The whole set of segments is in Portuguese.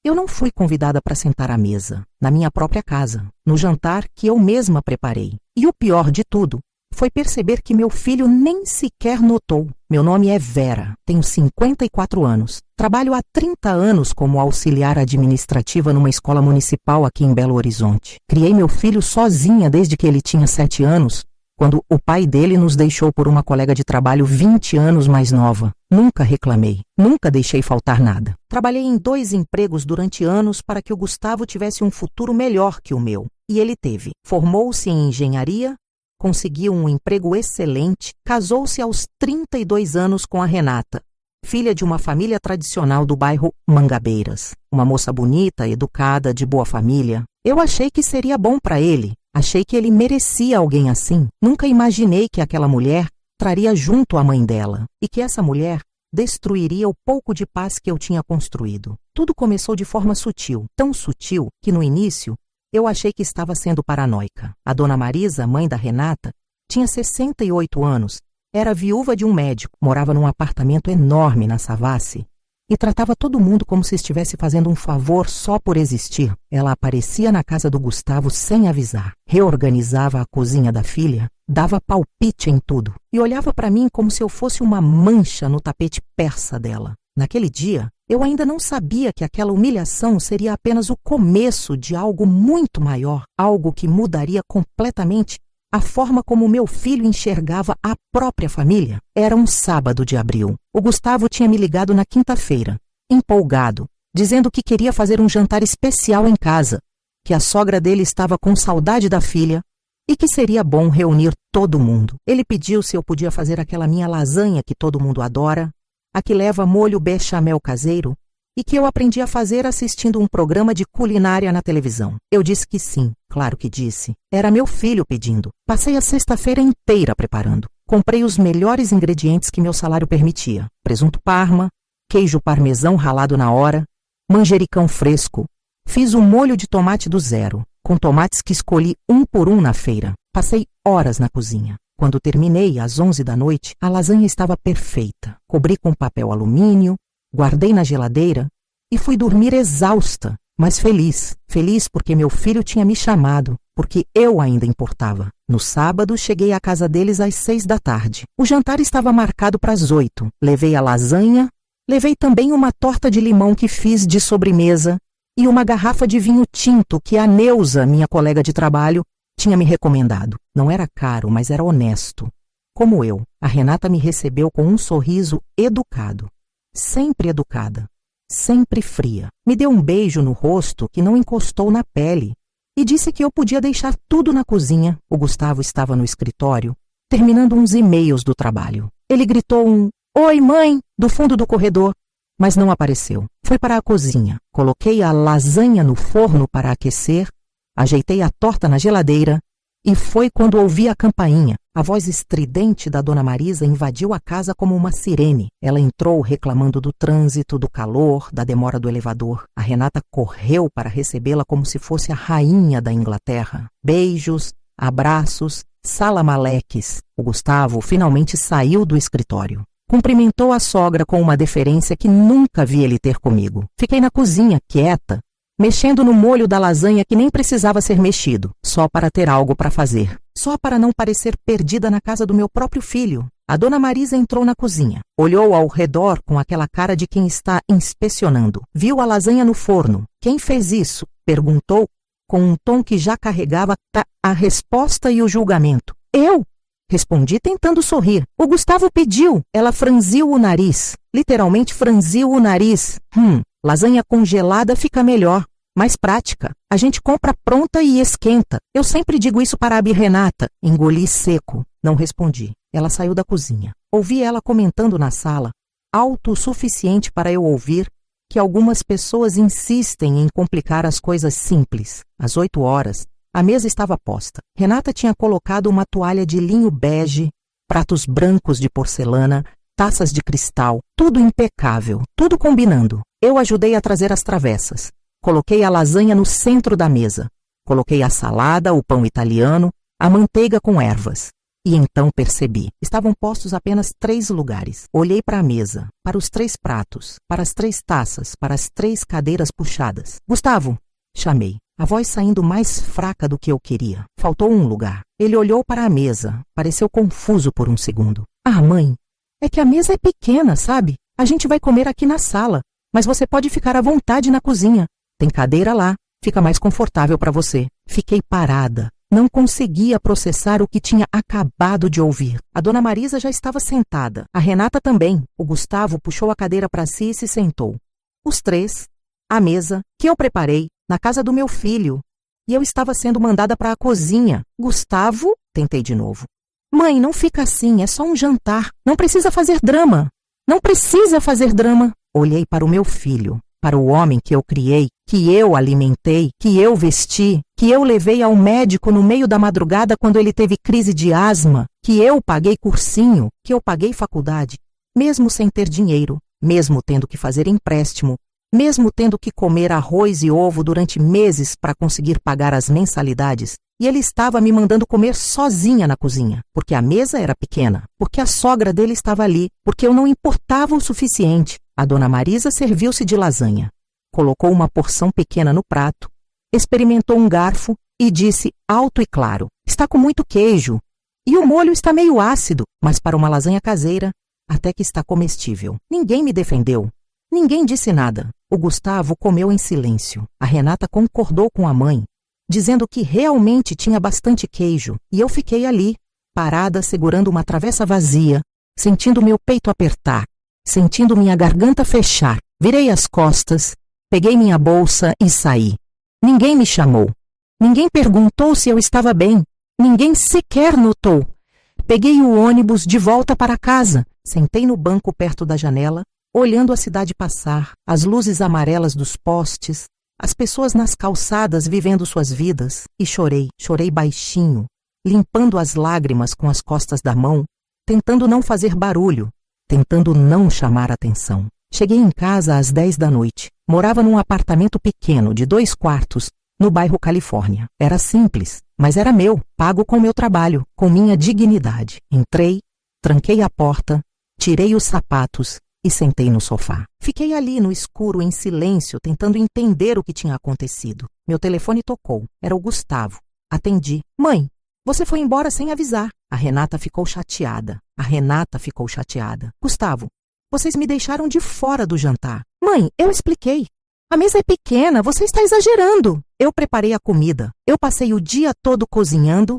Eu não fui convidada para sentar à mesa, na minha própria casa, no jantar que eu mesma preparei. E o pior de tudo foi perceber que meu filho nem sequer notou. Meu nome é Vera, tenho 54 anos. Trabalho há 30 anos como auxiliar administrativa numa escola municipal aqui em Belo Horizonte. Criei meu filho sozinha desde que ele tinha 7 anos, quando o pai dele nos deixou por uma colega de trabalho 20 anos mais nova. Nunca reclamei, nunca deixei faltar nada. Trabalhei em 2 empregos durante anos para que o Gustavo tivesse um futuro melhor que o meu. E ele teve. Formou-se em engenharia, conseguiu um emprego excelente, casou-se aos 32 anos com a Renata, filha de uma família tradicional do bairro Mangabeiras. Uma moça bonita, educada, de boa família. Eu achei que seria bom para ele. Achei que ele merecia alguém assim. Nunca imaginei que aquela mulher traria junto a mãe dela e que essa mulher destruiria o pouco de paz que eu tinha construído. Tudo começou de forma sutil, tão sutil que no início eu achei que estava sendo paranoica. A dona Marisa, mãe da Renata, tinha 68 anos, era viúva de um médico, morava num apartamento enorme na Savassi e tratava todo mundo como se estivesse fazendo um favor só por existir. Ela aparecia na casa do Gustavo sem avisar, reorganizava a cozinha da filha, dava palpite em tudo e olhava para mim como se eu fosse uma mancha no tapete persa dela. Naquele dia, eu ainda não sabia que aquela humilhação seria apenas o começo de algo muito maior, algo que mudaria completamente a forma como meu filho enxergava a própria família. Era um sábado de abril. O Gustavo tinha me ligado na quinta-feira, empolgado, dizendo que queria fazer um jantar especial em casa, que a sogra dele estava com saudade da filha e que seria bom reunir todo mundo. Ele pediu se eu podia fazer aquela minha lasanha que todo mundo adora, a que leva molho bechamel caseiro e que eu aprendi a fazer assistindo um programa de culinária na televisão. Eu disse que sim, claro que disse. Era meu filho pedindo. Passei a sexta-feira inteira preparando. Comprei os melhores ingredientes que meu salário permitia. Presunto parma, queijo parmesão ralado na hora, manjericão fresco. Fiz um molho de tomate do zero, com tomates que escolhi um por um na feira. Passei horas na cozinha. Quando terminei, às 11 da noite, a lasanha estava perfeita. Cobri com papel alumínio, guardei na geladeira e fui dormir exausta, mas feliz. Feliz porque meu filho tinha me chamado, porque eu ainda importava. No sábado, cheguei à casa deles às 6 da tarde. O jantar estava marcado para as 8. Levei a lasanha, levei também uma torta de limão que fiz de sobremesa e uma garrafa de vinho tinto que a Neuza, minha colega de trabalho, tinha me recomendado. Não era caro, mas era honesto. Como eu, a Renata me recebeu com um sorriso educado. Sempre educada, sempre fria. Me deu um beijo no rosto que não encostou na pele e disse que eu podia deixar tudo na cozinha. O Gustavo estava no escritório, terminando uns e-mails do trabalho. Ele gritou um "Oi, mãe!" do fundo do corredor, mas não apareceu. Fui para a cozinha, coloquei a lasanha no forno para aquecer, ajeitei a torta na geladeira e foi quando ouvi a campainha. A voz estridente da dona Marisa invadiu a casa como uma sirene. Ela entrou reclamando do trânsito, do calor, da demora do elevador. A Renata correu para recebê-la como se fosse a rainha da Inglaterra. Beijos, abraços, salamaleques. O Gustavo finalmente saiu do escritório. Cumprimentou a sogra com uma deferência que nunca vi ele ter comigo. Fiquei na cozinha, quieta, mexendo no molho da lasanha que nem precisava ser mexido, só para ter algo para fazer. Só para não parecer perdida na casa do meu próprio filho. A dona Marisa entrou na cozinha, olhou ao redor com aquela cara de quem está inspecionando. Viu a lasanha no forno. Quem fez isso? Perguntou com um tom que já carregava a resposta e o julgamento. Eu! Respondi tentando sorrir. O Gustavo pediu. Ela franziu o nariz. Literalmente franziu o nariz. Lasanha congelada fica melhor, mais prática. A gente compra pronta e esquenta. Eu sempre digo isso para a Renata. Engoli seco. Não respondi. Ela saiu da cozinha. Ouvi ela comentando na sala, alto o suficiente para eu ouvir, que algumas pessoas insistem em complicar as coisas simples. Às 8 horas, a mesa estava posta. Renata tinha colocado uma toalha de linho bege, pratos brancos de porcelana, taças de cristal, tudo impecável, tudo combinando. Eu ajudei a trazer as travessas. Coloquei a lasanha no centro da mesa. Coloquei a salada, o pão italiano, a manteiga com ervas. E então percebi. Estavam postos apenas 3 lugares. Olhei para a mesa, para os 3 pratos, para as 3 taças, para as 3 cadeiras puxadas. Gustavo! Chamei, a voz saindo mais fraca do que eu queria. Faltou um lugar. Ele olhou para a mesa. Pareceu confuso por um segundo. Ah, mãe, é que a mesa é pequena, sabe? A gente vai comer aqui na sala, mas você pode ficar à vontade na cozinha. Tem cadeira lá, fica mais confortável para você. Fiquei parada. Não conseguia processar o que tinha acabado de ouvir. A dona Marisa já estava sentada. A Renata também. O Gustavo puxou a cadeira para si e se sentou. Os 3, à mesa, que eu preparei, na casa do meu filho. E eu estava sendo mandada para a cozinha. Gustavo, tentei de novo. Mãe, não fica assim, é só um jantar. Não precisa fazer drama. Não precisa fazer drama. Olhei para o meu filho, para o homem que eu criei, que eu alimentei, que eu vesti, que eu levei ao médico no meio da madrugada quando ele teve crise de asma, que eu paguei cursinho, que eu paguei faculdade, mesmo sem ter dinheiro, mesmo tendo que fazer empréstimo, mesmo tendo que comer arroz e ovo durante meses para conseguir pagar as mensalidades. E ele estava me mandando comer sozinha na cozinha, porque a mesa era pequena, porque a sogra dele estava ali, porque eu não importava o suficiente. A dona Marisa serviu-se de lasanha. Colocou uma porção pequena no prato, experimentou um garfo e disse alto e claro: está com muito queijo. E o molho está meio ácido, mas para uma lasanha caseira, até que está comestível. Ninguém me defendeu. Ninguém disse nada. O Gustavo comeu em silêncio. A Renata concordou com a mãe, dizendo que realmente tinha bastante queijo, e eu fiquei ali, parada segurando uma travessa vazia, sentindo meu peito apertar, sentindo minha garganta fechar. Virei as costas, peguei minha bolsa e saí. Ninguém me chamou. Ninguém perguntou se eu estava bem. Ninguém sequer notou. Peguei o ônibus de volta para casa, sentei no banco perto da janela, olhando a cidade passar, as luzes amarelas dos postes, as pessoas nas calçadas vivendo suas vidas, e chorei baixinho, limpando as lágrimas com as costas da mão, tentando não fazer barulho, tentando não chamar atenção. Cheguei em casa às 10 da noite. Morava num apartamento pequeno de 2 quartos, no bairro Califórnia. Era simples, mas era meu, pago com meu trabalho, com minha dignidade. Entrei, tranquei a porta, tirei os sapatos e sentei no sofá. Fiquei ali no escuro, em silêncio, tentando entender o que tinha acontecido. Meu telefone tocou. Era o Gustavo. Atendi. Mãe, você foi embora sem avisar. A Renata ficou chateada. Gustavo, vocês me deixaram de fora do jantar. Mãe, eu expliquei. A mesa é pequena, você está exagerando. Eu preparei a comida. Eu passei o dia todo cozinhando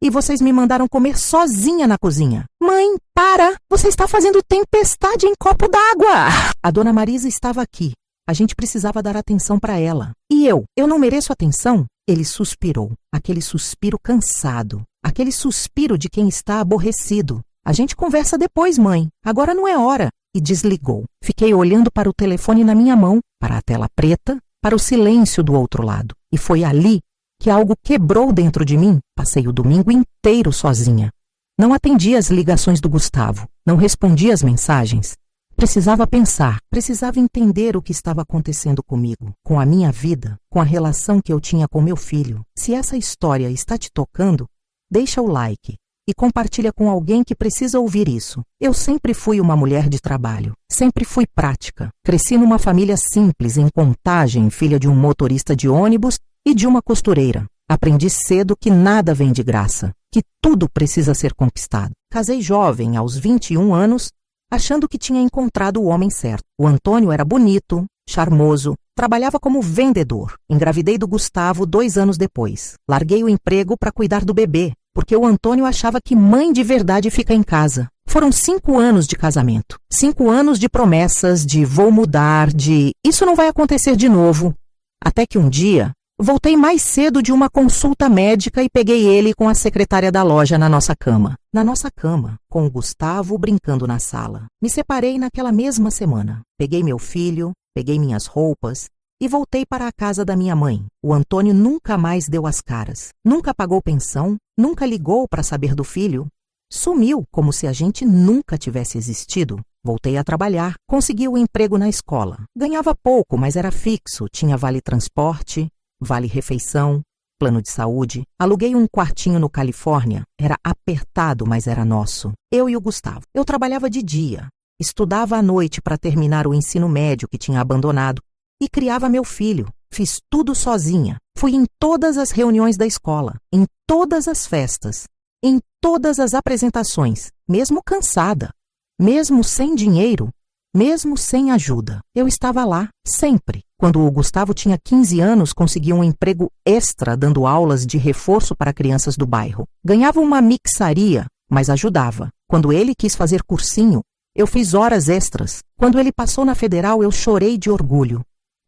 e vocês me mandaram comer sozinha na cozinha. Mãe, para! Você está fazendo tempestade em copo d'água! A dona Marisa estava aqui. A gente precisava dar atenção para ela. E eu não mereço atenção? Ele suspirou. Aquele suspiro cansado. Aquele suspiro de quem está aborrecido. A gente conversa depois, mãe. Agora não é hora. E desligou. Fiquei olhando para o telefone na minha mão, para a tela preta, para o silêncio do outro lado. E foi ali que algo quebrou dentro de mim. Passei o domingo inteiro sozinha. Não atendi as ligações do Gustavo. Não respondi as mensagens. Precisava pensar, precisava entender o que estava acontecendo comigo, com a minha vida, com a relação que eu tinha com meu filho. Se essa história está te tocando, deixa o like e compartilha com alguém que precisa ouvir isso. Eu sempre fui uma mulher de trabalho, sempre fui prática. Cresci numa família simples, em Contagem, filha de um motorista de ônibus e de uma costureira. Aprendi cedo que nada vem de graça, que tudo precisa ser conquistado. Casei jovem, aos 21 anos, achando que tinha encontrado o homem certo. O Antônio era bonito, charmoso, trabalhava como vendedor. Engravidei do Gustavo 2 anos depois. Larguei o emprego para cuidar do bebê, porque o Antônio achava que mãe de verdade fica em casa. Foram 5 anos de casamento. 5 anos de promessas, de vou mudar, de isso não vai acontecer de novo. Até que um dia, voltei mais cedo de uma consulta médica e peguei ele com a secretária da loja na nossa cama. Na nossa cama, com o Gustavo brincando na sala. Me separei naquela mesma semana. Peguei meu filho, peguei minhas roupas e voltei para a casa da minha mãe. O Antônio nunca mais deu as caras. Nunca pagou pensão, nunca ligou para saber do filho. Sumiu, como se a gente nunca tivesse existido. Voltei a trabalhar, consegui o emprego na escola. Ganhava pouco, mas era fixo, tinha vale transporte, vale refeição, plano de saúde, aluguei um quartinho no Califórnia. Era apertado, mas era nosso. Eu e o Gustavo. Eu trabalhava de dia, estudava à noite para terminar o ensino médio que tinha abandonado e criava meu filho. Fiz tudo sozinha. Fui em todas as reuniões da escola, em todas as festas, em todas as apresentações, mesmo cansada, mesmo sem dinheiro, mesmo sem ajuda. Eu estava lá, sempre. Quando o Gustavo tinha 15 anos, consegui um emprego extra dando aulas de reforço para crianças do bairro. Ganhava uma mixaria, mas ajudava. Quando ele quis fazer cursinho, eu fiz horas extras. Quando ele passou na federal, eu chorei de orgulho.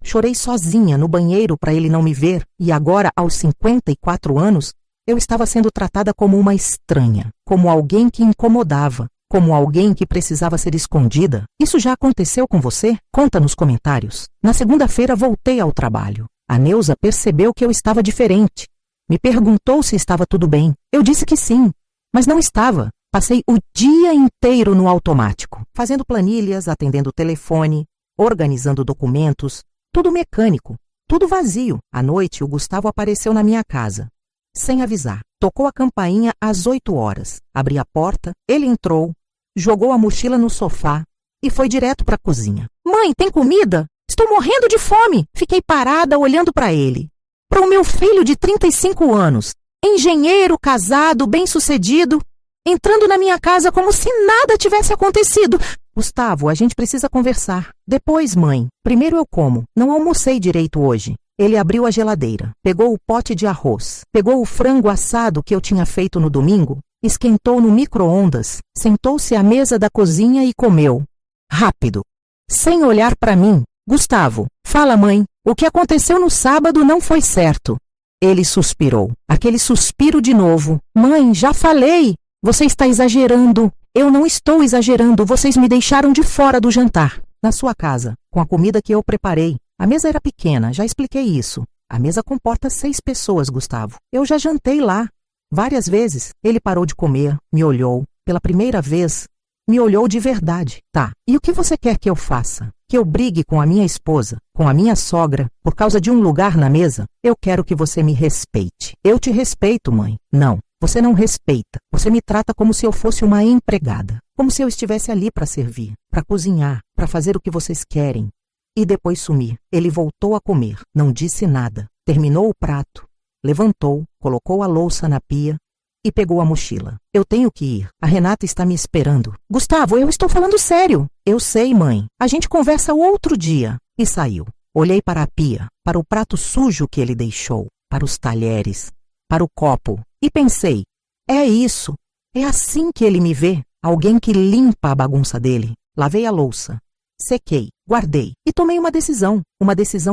Chorei sozinha no banheiro para ele não me ver, e agora, aos 54 anos, eu estava sendo tratada como uma estranha, como alguém que incomodava, como alguém que precisava ser escondida. Isso já aconteceu com você? Conta nos comentários. Na segunda-feira voltei ao trabalho. A Neuza percebeu que eu estava diferente. Me perguntou se estava tudo bem. Eu disse que sim, mas não estava. Passei o dia inteiro no automático, fazendo planilhas, atendendo o telefone, organizando documentos, tudo mecânico, tudo vazio. À noite, o Gustavo apareceu na minha casa, sem avisar. Tocou a campainha às 8 horas. Abri a porta, ele entrou, jogou a mochila no sofá e foi direto para a cozinha. Mãe, tem comida? Estou morrendo de fome. Fiquei parada olhando para ele. Para o meu filho de 35 anos, engenheiro, casado, bem-sucedido, entrando na minha casa como se nada tivesse acontecido. Gustavo, a gente precisa conversar. Depois, mãe. Primeiro eu como. Não almocei direito hoje. Ele abriu a geladeira, pegou o pote de arroz, pegou o frango assado que eu tinha feito no domingo, esquentou no micro-ondas, sentou-se à mesa da cozinha e comeu. Rápido, sem olhar para mim. Gustavo, fala, mãe, o que aconteceu no sábado não foi certo. Ele suspirou. Aquele suspiro de novo. Mãe, já falei. Você está exagerando. Eu não estou exagerando. Vocês me deixaram de fora do jantar. Na sua casa, com a comida que eu preparei. A mesa era pequena, já expliquei isso. A mesa comporta 6 pessoas, Gustavo. Eu já jantei lá. Várias vezes, ele parou de comer, me olhou. Pela primeira vez, me olhou de verdade. Tá, e o que você quer que eu faça? Que eu brigue com a minha esposa, com a minha sogra, por causa de um lugar na mesa? Eu quero que você me respeite. Eu te respeito, mãe. Não, você não respeita. Você me trata como se eu fosse uma empregada. Como se eu estivesse ali para servir, para cozinhar, para fazer o que vocês querem. E depois sumir. Ele voltou a comer, não disse nada. Terminou o prato, levantou, colocou a louça na pia e pegou a mochila. Eu tenho que ir. A Renata está me esperando. Gustavo, eu estou falando sério. Eu sei, mãe. A gente conversa outro dia. E saiu. Olhei para a pia, para o prato sujo que ele deixou, para os talheres, para o copo. E pensei, é isso. É assim que ele me vê. Alguém que limpa a bagunça dele. Lavei a louça. Sequei, guardei e tomei uma decisão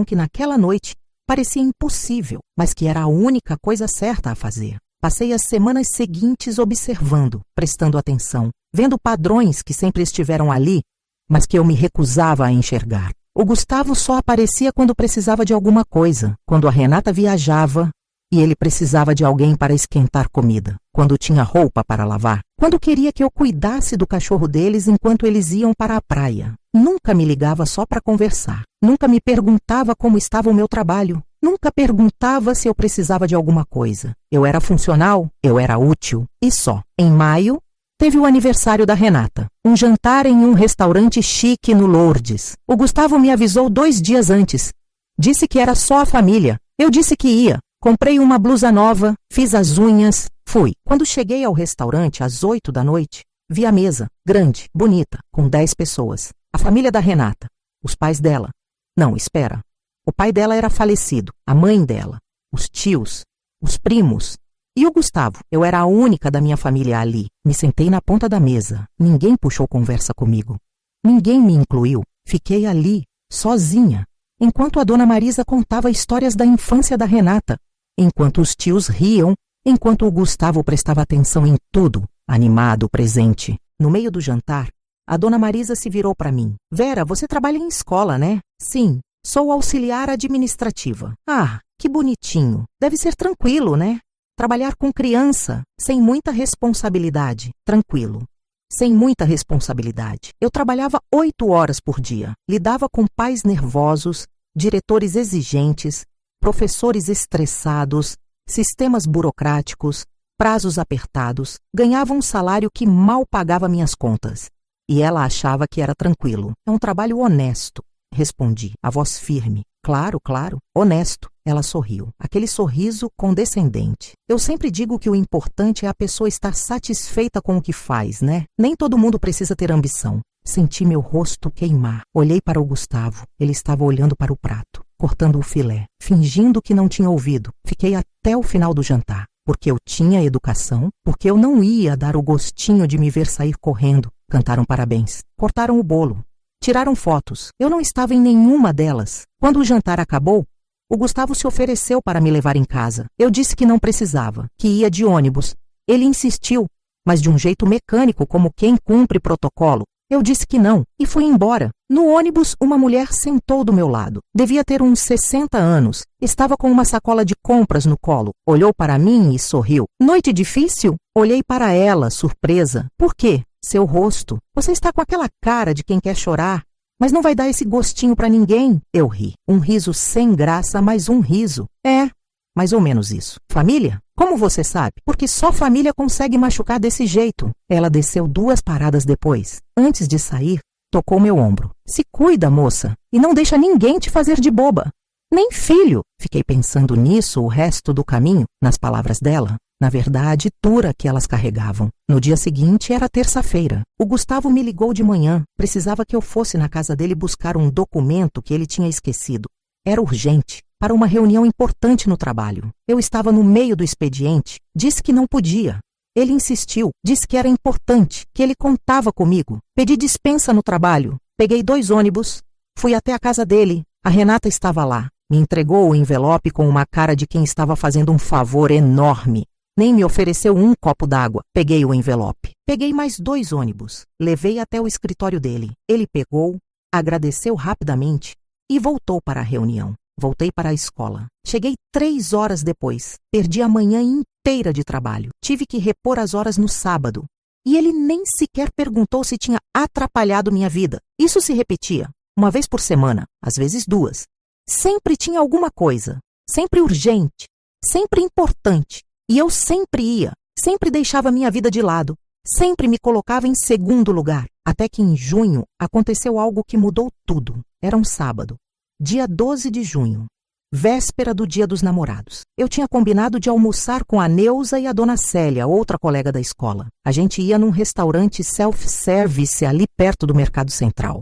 que naquela noite parecia impossível, mas que era a única coisa certa a fazer. Passei as semanas seguintes observando, prestando atenção, vendo padrões que sempre estiveram ali, mas que eu me recusava a enxergar. O Gustavo só aparecia quando precisava de alguma coisa, quando a Renata viajava e ele precisava de alguém para esquentar comida, quando tinha roupa para lavar, quando queria que eu cuidasse do cachorro deles enquanto eles iam para a praia. Nunca me ligava só para conversar. Nunca me perguntava como estava o meu trabalho. Nunca perguntava se eu precisava de alguma coisa. Eu era funcional, eu era útil e só. Em maio, teve o aniversário da Renata. Um jantar em um restaurante chique no Lourdes. O Gustavo me avisou 2 dias antes. Disse que era só a família. Eu disse que ia. Comprei uma blusa nova, fiz as unhas, fui. Quando cheguei ao restaurante às 8 da noite, vi a mesa, grande, bonita, com 10 pessoas. A família da Renata, os pais dela. Não, espera. O pai dela era falecido, a mãe dela, os tios, os primos. E o Gustavo. Eu era a única da minha família ali. Me sentei na ponta da mesa. Ninguém puxou conversa comigo. Ninguém me incluiu. Fiquei ali, sozinha, enquanto a dona Marisa contava histórias da infância da Renata, enquanto os tios riam, enquanto o Gustavo prestava atenção em tudo, animado, presente. No meio do jantar, a dona Marisa se virou para mim. Vera, você trabalha em escola, né? Sim, sou auxiliar administrativa. Ah, que bonitinho. Deve ser tranquilo, né? Trabalhar com criança, sem muita responsabilidade. Tranquilo. Sem muita responsabilidade. Eu trabalhava 8 horas por dia. Lidava com pais nervosos, diretores exigentes, professores estressados, sistemas burocráticos, prazos apertados, ganhava um salário que mal pagava minhas contas. E ela achava que era tranquilo. É um trabalho honesto, respondi, a voz firme. Claro, claro, honesto. Ela sorriu, aquele sorriso condescendente. Eu sempre digo que o importante é a pessoa estar satisfeita com o que faz, né? Nem todo mundo precisa ter ambição. Senti meu rosto queimar. Olhei para o Gustavo. Ele estava olhando para o prato, cortando o filé, fingindo que não tinha ouvido. Fiquei até o final do jantar, porque eu tinha educação, porque eu não ia dar o gostinho de me ver sair correndo. Cantaram parabéns, cortaram o bolo, tiraram fotos. Eu não estava em nenhuma delas. Quando o jantar acabou, o Gustavo se ofereceu para me levar em casa. Eu disse que não precisava, que ia de ônibus. Ele insistiu, mas de um jeito mecânico, como quem cumpre protocolo. Eu disse que não e fui embora. No ônibus, uma mulher sentou do meu lado. Devia ter uns 60 anos. Estava com uma sacola de compras no colo. Olhou para mim e sorriu. Noite difícil? Olhei para ela, surpresa. Por quê? Seu rosto. Você está com aquela cara de quem quer chorar. Mas não vai dar esse gostinho para ninguém. Eu ri. Um riso sem graça, mas um riso. É, mais ou menos isso. Família? Como você sabe? Porque só família consegue machucar desse jeito. Ela desceu 2 paradas depois. Antes de sair, tocou meu ombro. Se cuida, moça, e não deixa ninguém te fazer de boba. Nem filho. Fiquei pensando nisso o resto do caminho, nas palavras dela. Na verdade, dura que elas carregavam. No dia seguinte era terça-feira. O Gustavo me ligou de manhã. Precisava que eu fosse na casa dele buscar um documento que ele tinha esquecido. Era urgente, para uma reunião importante no trabalho. Eu estava no meio do expediente. Disse que não podia. Ele insistiu, disse que era importante, que ele contava comigo. Pedi dispensa no trabalho. Peguei 2 ônibus. Fui até a casa dele. A Renata estava lá. Me entregou o envelope com uma cara de quem estava fazendo um favor enorme. Nem me ofereceu um copo d'água. Peguei o envelope. Peguei mais 2 ônibus. Levei até o escritório dele. Ele pegou, agradeceu rapidamente e voltou para a reunião. Voltei para a escola. Cheguei 3 horas depois. Perdi a manhã inteira de trabalho. Tive que repor as horas no sábado. E ele nem sequer perguntou se tinha atrapalhado minha vida. Isso se repetia. Uma vez por semana, às vezes 2. Sempre tinha alguma coisa. Sempre urgente. Sempre importante. E eu sempre ia, sempre deixava minha vida de lado, sempre me colocava em segundo lugar. Até que em junho aconteceu algo que mudou tudo. Era um sábado, dia 12 de junho, véspera do Dia dos Namorados. Eu tinha combinado de almoçar com a Neuza e a dona Célia, outra colega da escola. A gente ia num restaurante self-service ali perto do Mercado Central.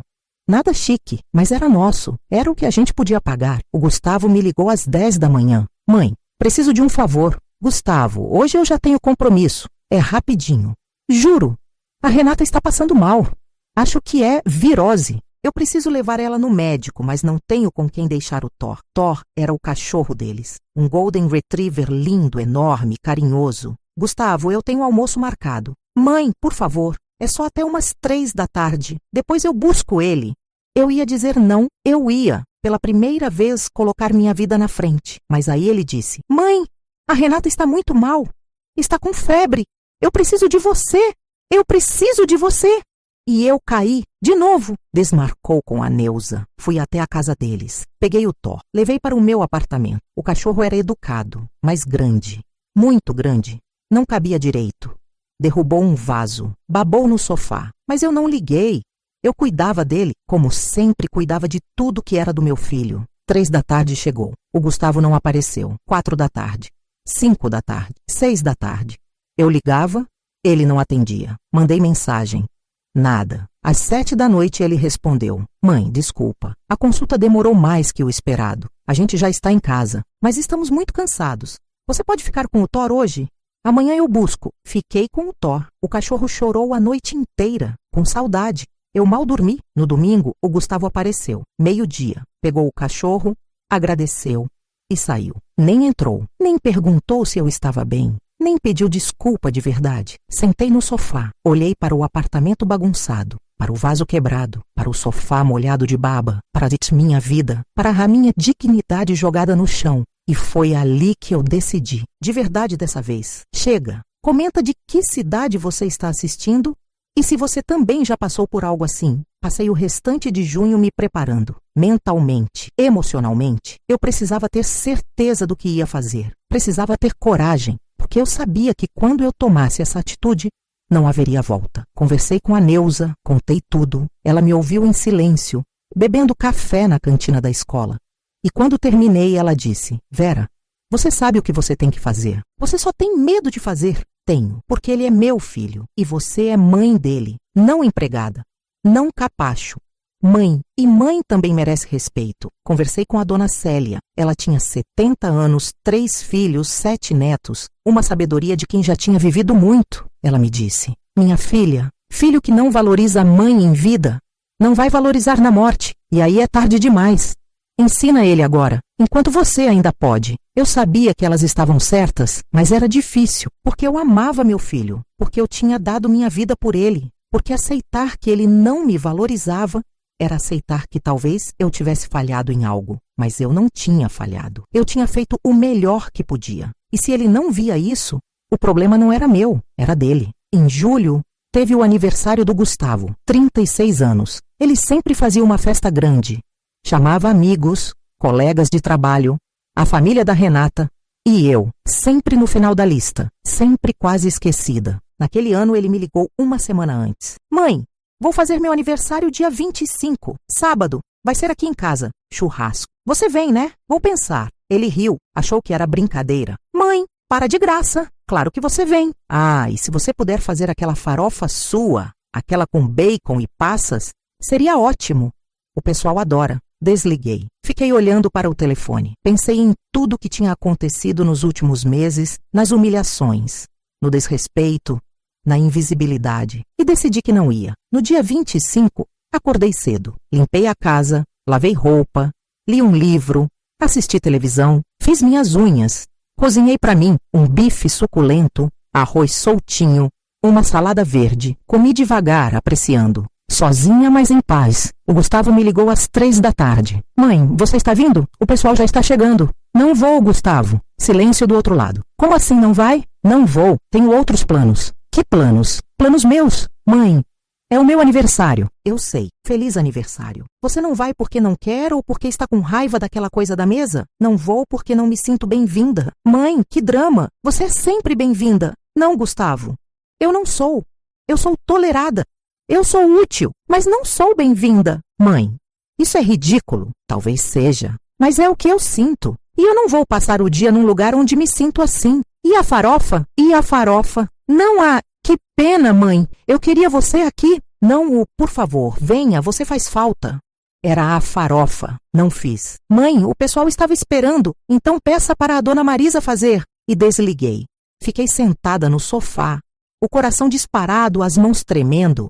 Nada chique, mas era nosso. Era o que a gente podia pagar. O Gustavo me ligou às 10 da manhã. Mãe, preciso de um favor. Gustavo, hoje eu já tenho compromisso. É rapidinho. Juro, a Renata está passando mal. Acho que é virose. Eu preciso levar ela no médico, mas não tenho com quem deixar o Thor. Thor era o cachorro deles. Um Golden Retriever lindo, enorme, carinhoso. Gustavo, eu tenho almoço marcado. Mãe, por favor, é só até umas 3 da tarde. Depois eu busco ele. Eu ia dizer não, eu ia, pela primeira vez, colocar minha vida na frente. Mas aí ele disse, mãe, a Renata está muito mal. Está com febre. Eu preciso de você. Eu preciso de você. E eu caí, de novo. Desmarcou com a Neuza. Fui até a casa deles. Peguei o Thor. Levei para o meu apartamento. O cachorro era educado, mas grande. Muito grande. Não cabia direito. Derrubou um vaso. Babou no sofá. Mas eu não liguei. Eu cuidava dele, como sempre cuidava de tudo que era do meu filho. 3 da tarde chegou. O Gustavo não apareceu. 4 da tarde. 5 da tarde, 6 da tarde. Eu ligava, ele não atendia. Mandei mensagem. Nada. Às 7 da noite ele respondeu. Mãe, desculpa. A consulta demorou mais que o esperado. A gente já está em casa, mas estamos muito cansados. Você pode ficar com o Thor hoje? Amanhã eu busco. Fiquei com o Thor. O cachorro chorou a noite inteira, com saudade. Eu mal dormi. No domingo, o Gustavo apareceu. 12:00. Pegou o cachorro, agradeceu e saiu. Nem entrou, nem perguntou se eu estava bem, nem pediu desculpa de verdade. Sentei no sofá, olhei para o apartamento bagunçado, para o vaso quebrado, para o sofá molhado de baba, para minha vida, para a minha dignidade jogada no chão. E foi ali que eu decidi, de verdade dessa vez. Chega, comenta de que cidade você está assistindo E se você também já passou por algo assim, passei o restante de junho me preparando. Mentalmente, emocionalmente, eu precisava ter certeza do que ia fazer. Precisava ter coragem, porque eu sabia que quando eu tomasse essa atitude, não haveria volta. Conversei com a Neuza, contei tudo. Ela me ouviu em silêncio, bebendo café na cantina da escola. E quando terminei, ela disse: Vera, você sabe o que você tem que fazer. Você só tem medo de fazer. Tenho, porque ele é meu filho e você é mãe dele, não empregada, não capacho. Mãe, e mãe também merece respeito. Conversei com a dona Célia. Ela tinha 70 anos, 3 filhos, 7 netos, uma sabedoria de quem já tinha vivido muito. Ela me disse: minha filha, filho que não valoriza a mãe em vida, não vai valorizar na morte, e aí é tarde demais. Ensina ele agora, enquanto você ainda pode. Eu sabia que elas estavam certas, mas era difícil, porque eu amava meu filho, porque eu tinha dado minha vida por ele, porque aceitar que ele não me valorizava era aceitar que talvez eu tivesse falhado em algo, mas eu não tinha falhado. Eu tinha feito o melhor que podia. E se ele não via isso, o problema não era meu, era dele. Em julho, teve o aniversário do Gustavo, 36 anos. Ele sempre fazia uma festa grande. Chamava amigos, colegas de trabalho, a família da Renata e eu, sempre no final da lista, sempre quase esquecida. Naquele ano ele me ligou uma semana antes. Mãe, vou fazer meu aniversário dia 25, sábado, vai ser aqui em casa, churrasco. Você vem, né? Vou pensar. Ele riu, achou que era brincadeira. Mãe, para de graça, claro que você vem. Ah, e se você puder fazer aquela farofa sua, aquela com bacon e passas, seria ótimo. O pessoal adora. Desliguei. Fiquei olhando para o telefone. Pensei em tudo que tinha acontecido nos últimos meses, nas humilhações, no desrespeito, na invisibilidade, e decidi que não ia. No dia 25, acordei cedo. Limpei a casa, lavei roupa, li um livro, assisti televisão, fiz minhas unhas, cozinhei para mim um bife suculento, arroz soltinho, uma salada verde. Comi devagar, apreciando. Sozinha, mas em paz. O Gustavo me ligou às 3 da tarde. Mãe, você está vindo? O pessoal já está chegando. Não vou, Gustavo. Silêncio do outro lado. Como assim não vai? Não vou. Tenho outros planos. Que planos? Planos meus. Mãe, é o meu aniversário. Eu sei. Feliz aniversário. Você não vai porque não quer ou porque está com raiva daquela coisa da mesa? Não vou porque não me sinto bem-vinda. Mãe, que drama. Você é sempre bem-vinda. Não, Gustavo. Eu não sou. Eu sou tolerada. Eu sou útil, mas não sou bem-vinda. Mãe, isso é ridículo. Talvez seja, mas é o que eu sinto. E eu não vou passar o dia num lugar onde me sinto assim. E a farofa? E a farofa? Não há... Que pena, mãe. Eu queria você aqui. Não o... Por favor, venha, você faz falta. Era a farofa. Não fiz. Mãe, o pessoal estava esperando. Então peça para a dona Marisa fazer. E desliguei. Fiquei sentada no sofá, o coração disparado, as mãos tremendo.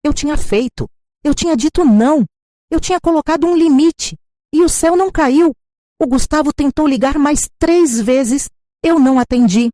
Eu tinha feito, eu tinha dito não, eu tinha colocado um limite, e o céu não caiu. O Gustavo tentou ligar mais 3 vezes, eu não atendi.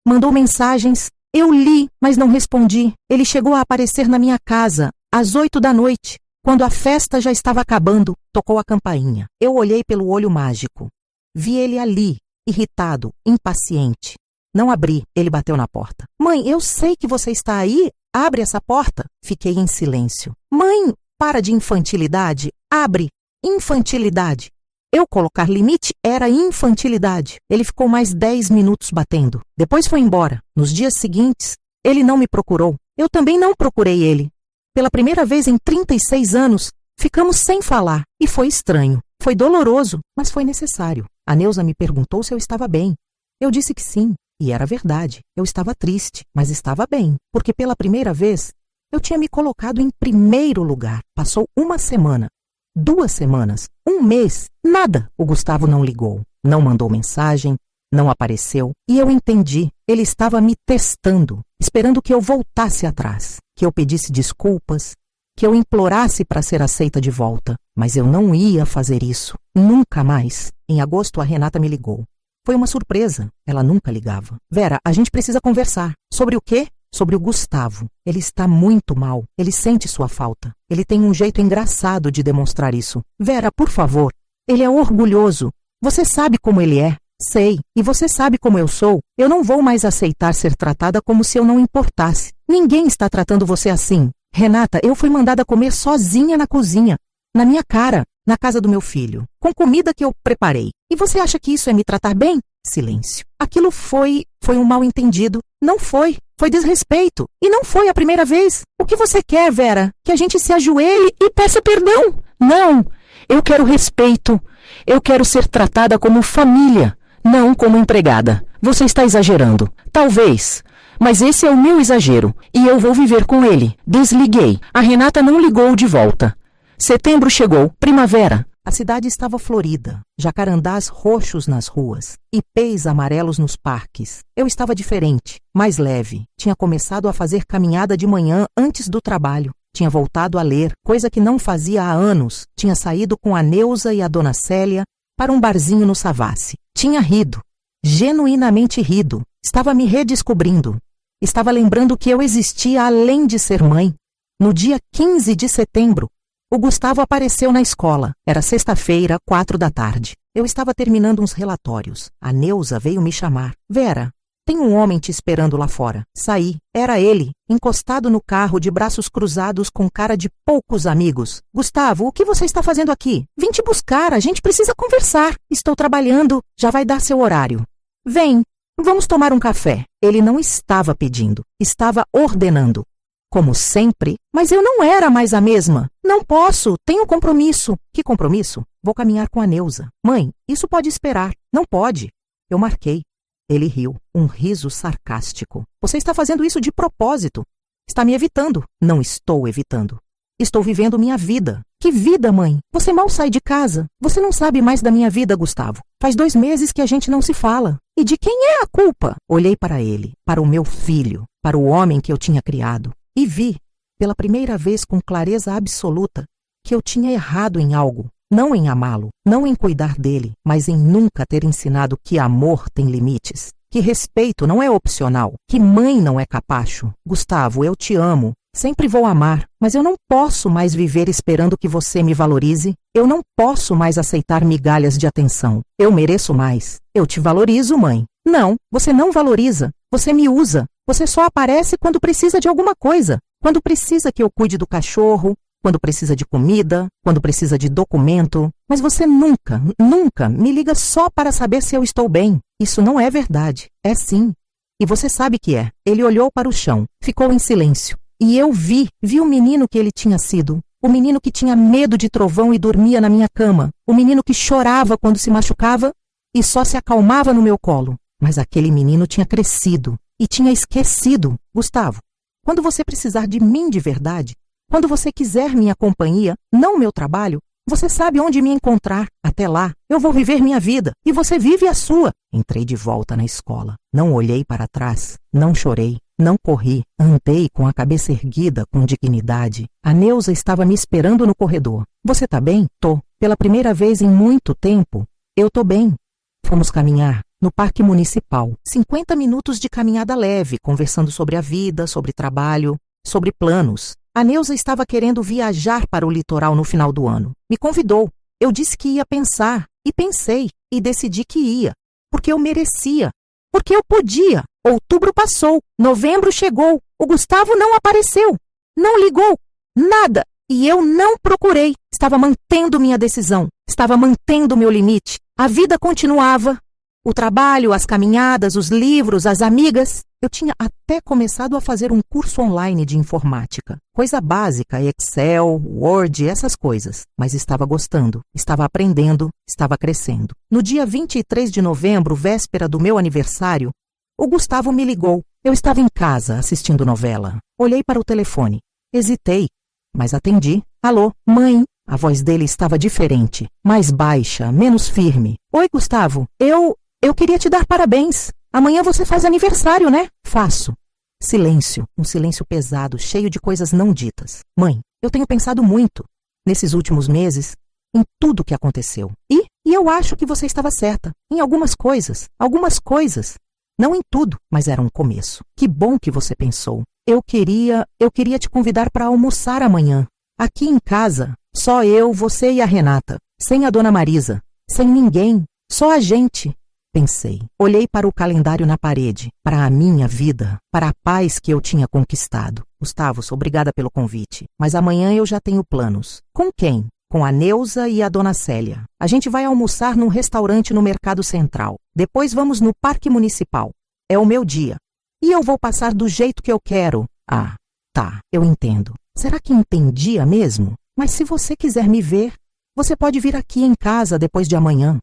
Mandou mensagens, eu li, mas não respondi. Ele chegou a aparecer na minha casa, às 8 da noite, quando a festa já estava acabando. Tocou a campainha. Eu olhei pelo olho mágico. Vi ele ali, irritado, impaciente. Não abri, ele bateu na porta. Mãe, eu sei que você está aí. Abre essa porta. Fiquei em silêncio. Mãe, para de infantilidade. Abre. Infantilidade. Eu colocar limite era infantilidade. Ele ficou mais 10 minutos batendo. Depois foi embora. Nos dias seguintes, ele não me procurou. Eu também não procurei ele. Pela primeira vez em 36 anos, ficamos sem falar. E foi estranho. Foi doloroso, mas foi necessário. A Neuza me perguntou se eu estava bem. Eu disse que sim. E era verdade, eu estava triste, mas estava bem, porque pela primeira vez eu tinha me colocado em primeiro lugar. Passou 1 semana, 2 semanas, 1 mês, nada. O Gustavo não ligou, não mandou mensagem, não apareceu. E eu entendi, ele estava me testando, esperando que eu voltasse atrás, que eu pedisse desculpas, que eu implorasse para ser aceita de volta. Mas eu não ia fazer isso, nunca mais. Em agosto, a Renata me ligou. Foi uma surpresa, ela nunca ligava. Vera, a gente precisa conversar. Sobre o quê? Sobre o Gustavo. Ele está muito mal, ele sente sua falta. Ele tem um jeito engraçado de demonstrar isso. Vera, por favor, ele é orgulhoso. Você sabe como ele é. Sei, e você sabe como eu sou. Eu não vou mais aceitar ser tratada como se eu não importasse. Ninguém está tratando você assim. Renata, eu fui mandada comer sozinha na cozinha, na minha cara, na casa do meu filho, com comida que eu preparei. E você acha que isso é me tratar bem? Silêncio. Aquilo foi um mal-entendido. Não foi. Foi desrespeito. E não foi a primeira vez. O que você quer, Vera? Que a gente se ajoelhe e peça perdão? Não. Eu quero respeito. Eu quero ser tratada como família, não como empregada. Você está exagerando. Talvez. Mas esse é o meu exagero. E eu vou viver com ele. Desliguei. A Renata não ligou de volta. Setembro chegou. Primavera. A cidade estava florida, jacarandás roxos nas ruas, ipês amarelos nos parques. Eu estava diferente, mais leve. Tinha começado a fazer caminhada de manhã antes do trabalho. Tinha voltado a ler, coisa que não fazia há anos. Tinha saído com a Neuza e a Dona Célia para um barzinho no Savassi. Tinha rido, genuinamente rido. Estava me redescobrindo. Estava lembrando que eu existia além de ser mãe. No dia 15 de setembro, o Gustavo apareceu na escola. Era sexta-feira, 16h. Eu estava terminando uns relatórios. A Neuza veio me chamar. Vera, tem um homem te esperando lá fora. Saí. Era ele, encostado no carro, de braços cruzados, com cara de poucos amigos. Gustavo, o que você está fazendo aqui? Vim te buscar, a gente precisa conversar. Estou trabalhando, já vai dar seu horário. Vem, vamos tomar um café. Ele não estava pedindo, estava ordenando. Como sempre, mas eu não era mais a mesma. Não posso, tenho compromisso. Que compromisso? Vou caminhar com a Neuza. Mãe, isso pode esperar. Não pode. Eu marquei. Ele riu, um riso sarcástico. Você está fazendo isso de propósito. Está me evitando. Não estou evitando. Estou vivendo minha vida. Que vida, mãe? Você mal sai de casa. Você não sabe mais da minha vida, Gustavo. Faz 2 meses que a gente não se fala. E de quem é a culpa? Olhei para ele, para o meu filho, para o homem que eu tinha criado. E vi, pela primeira vez com clareza absoluta, que eu tinha errado em algo, não em amá-lo, não em cuidar dele, mas em nunca ter ensinado que amor tem limites, que respeito não é opcional, que mãe não é capacho. Gustavo, eu te amo, sempre vou amar, mas eu não posso mais viver esperando que você me valorize. Eu não posso mais aceitar migalhas de atenção. Eu mereço mais. Eu te valorizo, mãe. Não, você não valoriza. Você me usa. Você só aparece quando precisa de alguma coisa. Quando precisa que eu cuide do cachorro, quando precisa de comida, quando precisa de documento. Mas você nunca, nunca me liga só para saber se eu estou bem. Isso não é verdade. É sim. E você sabe que é. Ele olhou para o chão, ficou em silêncio. E eu vi o menino que ele tinha sido. O menino que tinha medo de trovão e dormia na minha cama. O menino que chorava quando se machucava e só se acalmava no meu colo. Mas aquele menino tinha crescido e tinha esquecido. Gustavo, quando você precisar de mim de verdade, quando você quiser minha companhia, não meu trabalho, você sabe onde me encontrar. Até lá, eu vou viver minha vida e você vive a sua. Entrei de volta na escola. Não olhei para trás, não chorei, não corri. Andei com a cabeça erguida, com dignidade. A Neuza estava me esperando no corredor. Você tá bem? Tô. Pela primeira vez em muito tempo, eu tô bem. Fomos caminhar no Parque Municipal. 50 minutos de caminhada leve, conversando sobre a vida, sobre trabalho, sobre planos. A Neuza estava querendo viajar para o litoral no final do ano. Me convidou. Eu disse que ia pensar. E pensei. E decidi que ia. Porque eu merecia. Porque eu podia. Outubro passou. Novembro chegou. O Gustavo não apareceu. Não ligou. Nada. E eu não procurei. Estava mantendo minha decisão. Estava mantendo meu limite. A vida continuava. O trabalho, as caminhadas, os livros, as amigas. Eu tinha até começado a fazer um curso online de informática. Coisa básica, Excel, Word, essas coisas. Mas estava gostando, estava aprendendo, estava crescendo. No dia 23 de novembro, véspera do meu aniversário, o Gustavo me ligou. Eu estava em casa, assistindo novela. Olhei para o telefone. Hesitei, mas atendi. Alô, mãe? A voz dele estava diferente, mais baixa, menos firme. Oi, Gustavo, eu queria te dar parabéns. Amanhã você faz aniversário, né? Faço. Silêncio, um silêncio pesado, cheio de coisas não ditas. Mãe, eu tenho pensado muito, nesses últimos meses, em tudo que aconteceu. E eu acho que você estava certa. Em algumas coisas. Não em tudo, mas era um começo. Que bom que você pensou. Eu queria te convidar para almoçar amanhã. Aqui em casa, só eu, você e a Renata. Sem a Dona Marisa. Sem ninguém. Só a gente. Pensei. Olhei para o calendário na parede, para a minha vida, para a paz que eu tinha conquistado. Gustavo, sou obrigada pelo convite, mas amanhã eu já tenho planos. Com quem? Com a Neuza e a Dona Célia. A gente vai almoçar num restaurante no Mercado Central. Depois vamos no Parque Municipal. É o meu dia. E eu vou passar do jeito que eu quero. Ah, tá, eu entendo. Será que entendia mesmo? Mas se você quiser me ver, você pode vir aqui em casa depois de amanhã.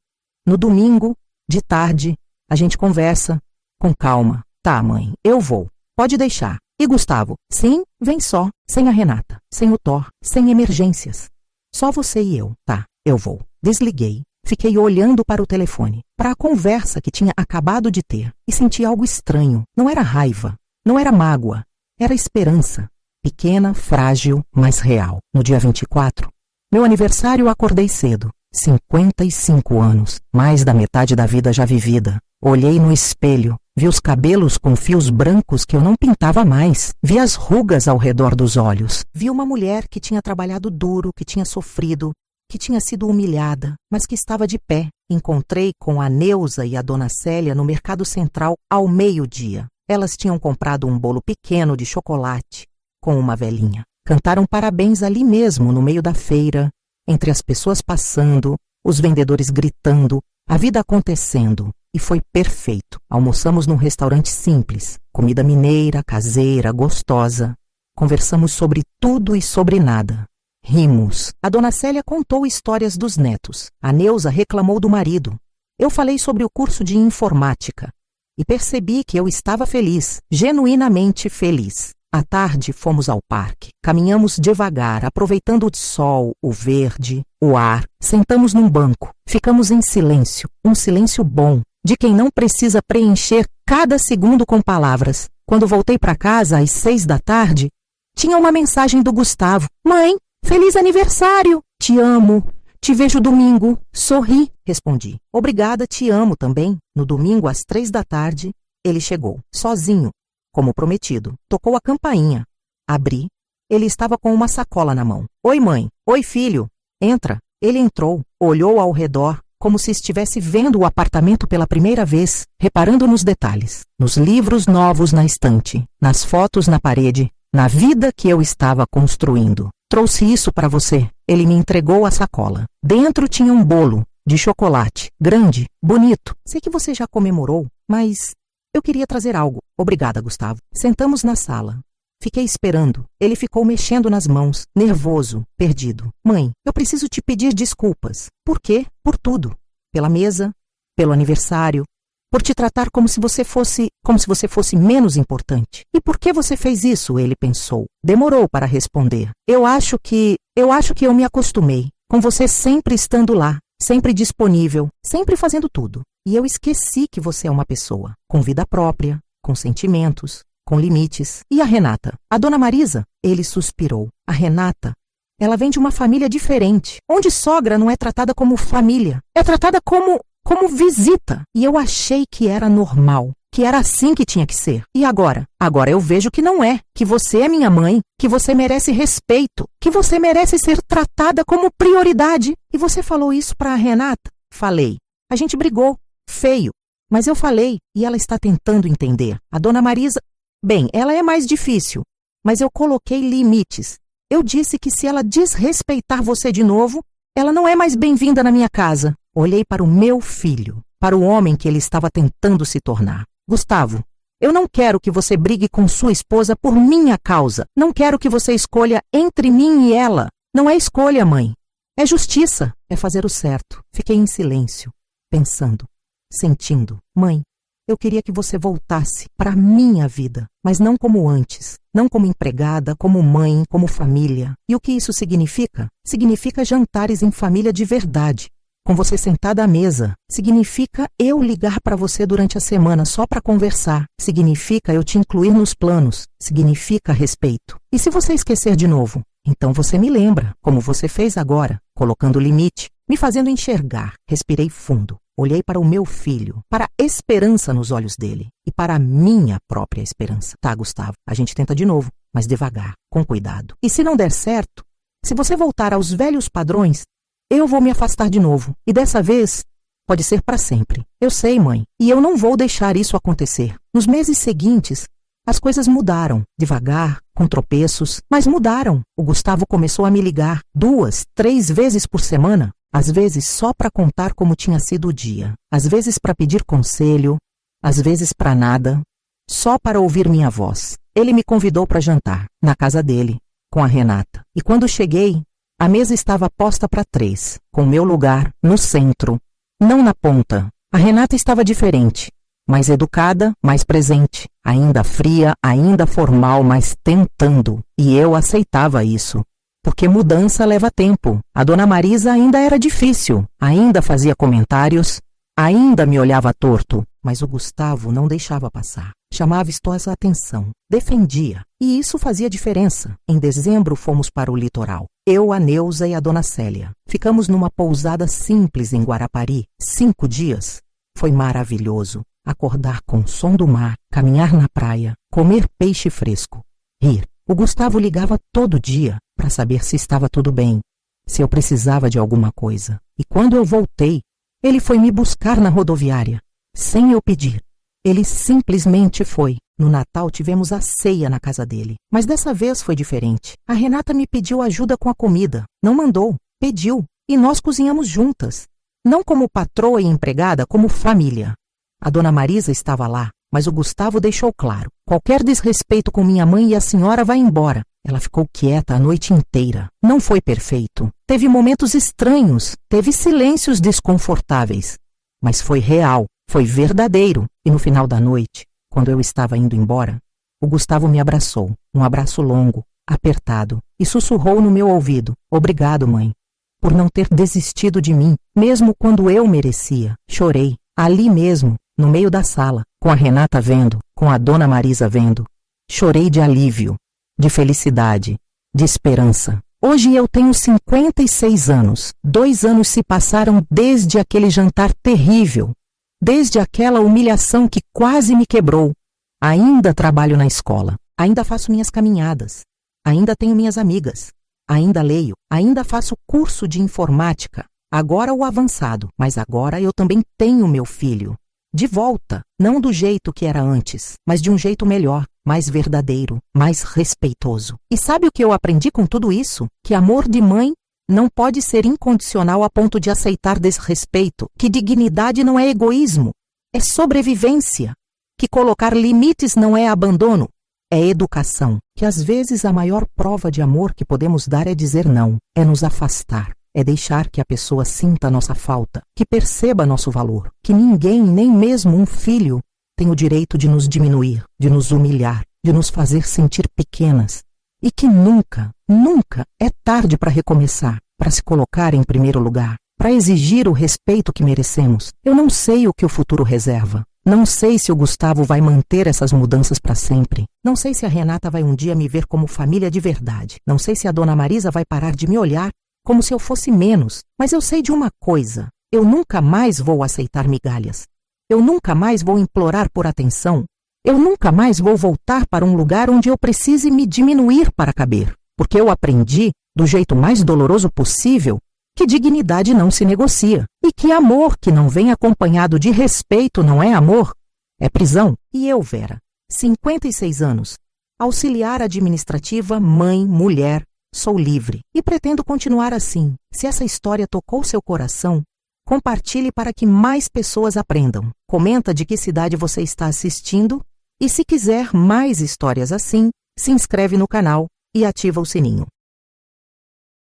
No domingo, de tarde, a gente conversa. Com calma. Tá, mãe, eu vou. Pode deixar. E Gustavo? Sim, vem só. Sem a Renata, sem o Thor, sem emergências. Só você e eu. Tá, eu vou. Desliguei. Fiquei olhando para o telefone, para a conversa que tinha acabado de ter, e senti algo estranho. Não era raiva, não era mágoa, era esperança. Pequena, frágil, mas real. No dia 24, meu aniversário, acordei cedo. 55 anos, mais da metade da vida já vivida. Olhei no espelho, vi os cabelos com fios brancos que eu não pintava mais. Vi as rugas ao redor dos olhos. Vi uma mulher que tinha trabalhado duro, que tinha sofrido, que tinha sido humilhada, mas que estava de pé. Encontrei com a Neuza e a Dona Célia no Mercado Central ao meio-dia. Elas tinham comprado um bolo pequeno de chocolate com uma velhinha. Cantaram parabéns ali mesmo, no meio da feira, entre as pessoas passando, os vendedores gritando, a vida acontecendo. E foi perfeito. Almoçamos num restaurante simples, comida mineira, caseira, gostosa. Conversamos sobre tudo e sobre nada. Rimos. A Dona Célia contou histórias dos netos. A Neuza reclamou do marido. Eu falei sobre o curso de informática. E percebi que eu estava feliz, genuinamente feliz. À tarde, fomos ao parque. Caminhamos devagar, aproveitando o sol, o verde, o ar. Sentamos num banco. Ficamos em silêncio. Um silêncio bom, de quem não precisa preencher cada segundo com palavras. Quando voltei para casa, às 6 da tarde, tinha uma mensagem do Gustavo. Mãe, feliz aniversário! Te amo. Te vejo domingo. Sorri, respondi. Obrigada, te amo também. No domingo, às 3 da tarde, ele chegou, sozinho, como prometido. Tocou a campainha. Abri. Ele estava com uma sacola na mão. Oi, mãe. Oi, filho. Entra. Ele entrou, olhou ao redor, como se estivesse vendo o apartamento pela primeira vez, reparando nos detalhes, nos livros novos na estante, nas fotos na parede, na vida que eu estava construindo. Trouxe isso para você. Ele me entregou a sacola. Dentro tinha um bolo de chocolate, grande, bonito. Sei que você já comemorou, mas eu queria trazer algo. Obrigada, Gustavo. Sentamos na sala. Fiquei esperando. Ele ficou mexendo nas mãos, nervoso, perdido. Mãe, eu preciso te pedir desculpas. Por quê? Por tudo. Pela mesa, pelo aniversário, por te tratar como se você fosse menos importante. E por que você fez isso? Ele pensou. Demorou para responder. Eu acho que eu me acostumei com você sempre estando lá, sempre disponível, sempre fazendo tudo. E eu esqueci que você é uma pessoa com vida própria, com sentimentos, com limites. E a Renata? A Dona Marisa? Ele suspirou. A Renata, ela vem de uma família diferente, onde sogra não é tratada como família, é tratada como visita. E eu achei que era normal, que era assim que tinha que ser. E agora? Agora eu vejo que não é, que você é minha mãe, que você merece respeito, que você merece ser tratada como prioridade. E você falou isso para a Renata? Falei. A gente brigou, feio, mas eu falei e ela está tentando entender. A Dona Marisa, bem, ela é mais difícil, mas eu coloquei limites. Eu disse que se ela desrespeitar você de novo, ela não é mais bem-vinda na minha casa. Olhei para o meu filho, para o homem que ele estava tentando se tornar. Gustavo, eu não quero que você brigue com sua esposa por minha causa. Não quero que você escolha entre mim e ela. Não é escolha, mãe. É justiça. É fazer o certo. Fiquei em silêncio, pensando, sentindo. Mãe, eu queria que você voltasse para a minha vida, mas não como antes. Não como empregada, como mãe, como família. E o que isso significa? Significa jantares em família de verdade. Com você sentada à mesa. Significa eu ligar para você durante a semana só para conversar. Significa eu te incluir nos planos. Significa respeito. E se você esquecer de novo? Então você me lembra, como você fez agora, colocando limite, me fazendo enxergar. Respirei fundo. Olhei para o meu filho, para a esperança nos olhos dele e para a minha própria esperança. Tá, Gustavo, a gente tenta de novo, mas devagar, com cuidado. E se não der certo, se você voltar aos velhos padrões, eu vou me afastar de novo. E dessa vez, pode ser para sempre. Eu sei, mãe, e eu não vou deixar isso acontecer. Nos meses seguintes, as coisas mudaram, devagar, com tropeços, mas mudaram. O Gustavo começou a me ligar 2, 3 vezes por semana, às vezes só para contar como tinha sido o dia, às vezes para pedir conselho, às vezes para nada, só para ouvir minha voz. Ele me convidou para jantar, na casa dele, com a Renata. E quando cheguei, a mesa estava posta para 3, com meu lugar no centro, não na ponta. A Renata estava diferente, mais educada, mais presente, ainda fria, ainda formal, mas tentando. E eu aceitava isso, porque mudança leva tempo. A dona Marisa ainda era difícil, ainda fazia comentários, ainda me olhava torto, mas o Gustavo não deixava passar. Chamava vistosa atenção, defendia, e isso fazia diferença. Em dezembro fomos para o litoral. Eu, a Neuza e a dona Célia. Ficamos numa pousada simples em Guarapari, 5 dias. Foi maravilhoso. Acordar com o som do mar, caminhar na praia, comer peixe fresco, rir. O Gustavo ligava todo dia para saber se estava tudo bem, se eu precisava de alguma coisa. E quando eu voltei, ele foi me buscar na rodoviária, sem eu pedir. Ele simplesmente foi. No Natal tivemos a ceia na casa dele, mas dessa vez foi diferente. A Renata me pediu ajuda com a comida. Não mandou, pediu, e nós cozinhamos juntas. Não como patroa e empregada, como família. A dona Marisa estava lá, mas o Gustavo deixou claro: qualquer desrespeito com minha mãe e a senhora vai embora. Ela ficou quieta a noite inteira. Não foi perfeito. Teve momentos estranhos, teve silêncios desconfortáveis. Mas foi real, foi verdadeiro. E no final da noite, quando eu estava indo embora, o Gustavo me abraçou, um abraço longo, apertado, e sussurrou no meu ouvido: obrigado, mãe, por não ter desistido de mim, mesmo quando eu merecia. Chorei, ali mesmo, no meio da sala, com a Renata vendo, com a dona Marisa vendo. Chorei de alívio, de felicidade, de esperança. Hoje eu tenho 56 anos. 2 anos se passaram desde aquele jantar terrível, desde aquela humilhação que quase me quebrou. Ainda trabalho na escola, ainda faço minhas caminhadas, ainda tenho minhas amigas, ainda leio, ainda faço curso de informática, agora o avançado, mas agora eu também tenho meu filho. De volta, não do jeito que era antes, mas de um jeito melhor, mais verdadeiro, mais respeitoso. E sabe o que eu aprendi com tudo isso? Que amor de mãe não pode ser incondicional a ponto de aceitar desrespeito, que dignidade não é egoísmo, é sobrevivência, que colocar limites não é abandono, é educação, que às vezes a maior prova de amor que podemos dar é dizer não, é nos afastar, é deixar que a pessoa sinta a nossa falta, que perceba nosso valor, que ninguém, nem mesmo um filho, tem o direito de nos diminuir, de nos humilhar, de nos fazer sentir pequenas. E que nunca, nunca é tarde para recomeçar, para se colocar em primeiro lugar, para exigir o respeito que merecemos. Eu não sei o que o futuro reserva. Não sei se o Gustavo vai manter essas mudanças para sempre. Não sei se a Renata vai um dia me ver como família de verdade. Não sei se a dona Marisa vai parar de me olhar como se eu fosse menos. Mas eu sei de uma coisa: eu nunca mais vou aceitar migalhas. Eu nunca mais vou implorar por atenção. Eu nunca mais vou voltar para um lugar onde eu precise me diminuir para caber, porque eu aprendi, do jeito mais doloroso possível, que dignidade não se negocia, e que amor que não vem acompanhado de respeito não é amor, é prisão. E eu, Vera, 56 anos, auxiliar administrativa, mãe, mulher, sou livre, e pretendo continuar assim. Se essa história tocou seu coração, compartilhe para que mais pessoas aprendam. Comenta de que cidade você está assistindo. E se quiser mais histórias assim, se inscreve no canal e ativa o sininho.